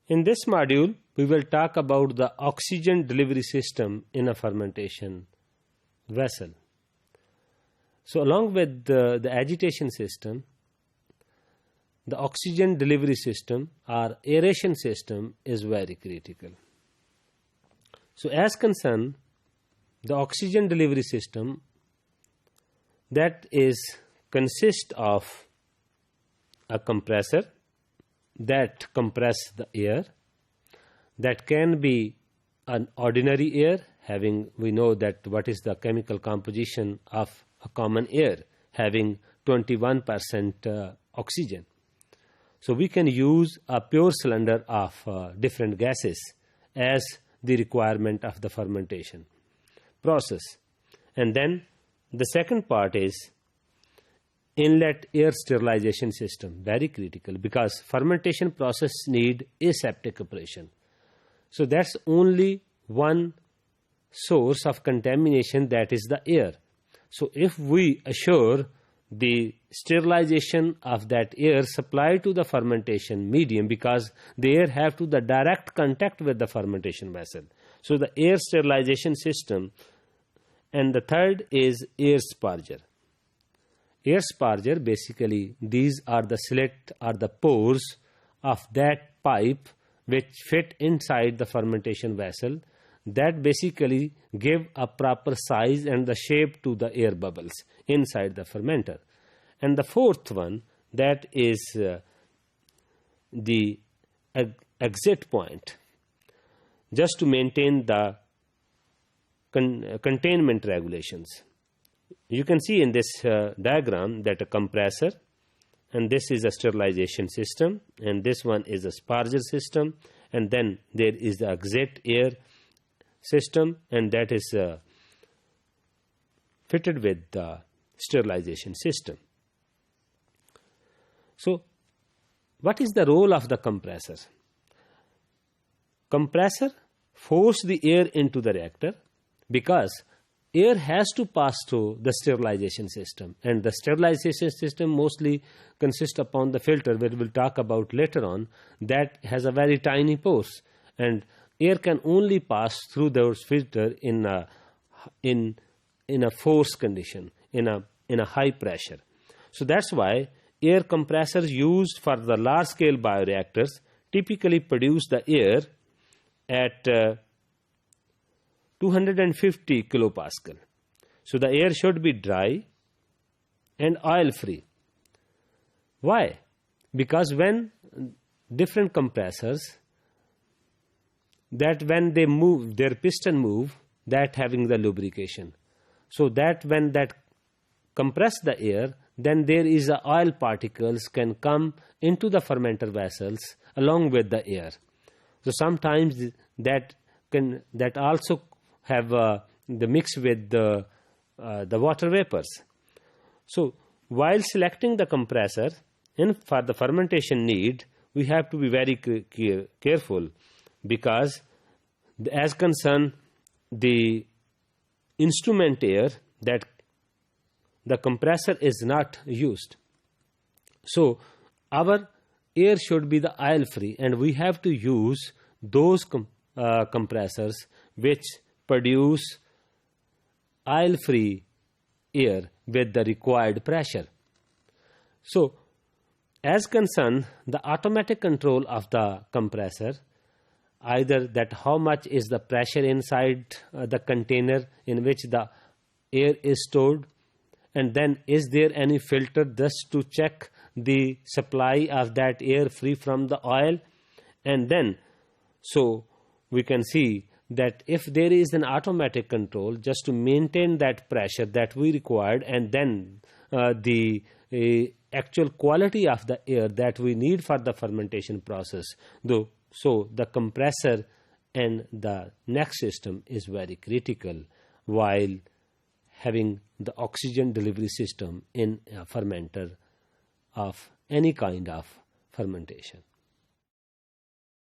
In this module, we will talk about the oxygen delivery system in a fermentation vessel. So along with the agitation system, the oxygen delivery system or aeration system is very critical. So as concerned, the oxygen delivery system that is consists of a compressor that compress the air, that can be an ordinary air, having, we know that what is the chemical composition of a common air, having 21% oxygen. So we can use a pure cylinder of different gases as the requirement of the fermentation process. And then the second part is inlet air sterilization system, very critical, because fermentation process need aseptic operation. So that's only one source of contamination, that is the air. So if we assure the sterilization of that air supplied to the fermentation medium, because the air have to the direct contact with the fermentation vessel. So the air sterilization system. And the third is air sparger. Air sparger, basically these are the slit or the pores of that pipe which fit inside the fermentation vessel, that basically give a proper size and the shape to the air bubbles inside the fermenter. And the fourth one, that is the exit point, just to maintain the containment regulations. You can see in this diagram that a compressor, and this is a sterilization system, and this one is a sparger system, and then there is the exit air system, and that is fitted with the sterilization system. So what is the role of the compressor? Compressor force the air into the reactor, because air has to pass through the sterilization system, and the sterilization system mostly consists upon the filter, which we'll talk about later on, that has a very tiny pores, and air can only pass through those filter in a force condition, in a high pressure. So that's why air compressors used for the large scale bioreactors typically produce the air at 250 kilopascal. So the air should be dry and oil free. Why? Because when different compressors, that when they move, their piston move, that having the lubrication. So that when that compress the air, then there is a oil particles can come into the fermenter vessels along with the air. So sometimes that also have the mix with the water vapors. So while selecting the compressor for the fermentation need, we have to be very careful, because as concern the instrument air, that the compressor is not used. So our air should be the oil free, and we have to use those compressors which produce oil free air with the required pressure. So as concerned the automatic control of the compressor, either that how much is the pressure inside the container in which the air is stored, and then is there any filter just to check the supply of that air free from the oil. And then so we can see that if there is an automatic control just to maintain that pressure that we required, and then the actual quality of the air that we need for the fermentation process, though, so the compressor and the next system is very critical while having the oxygen delivery system in a fermenter of any kind of fermentation.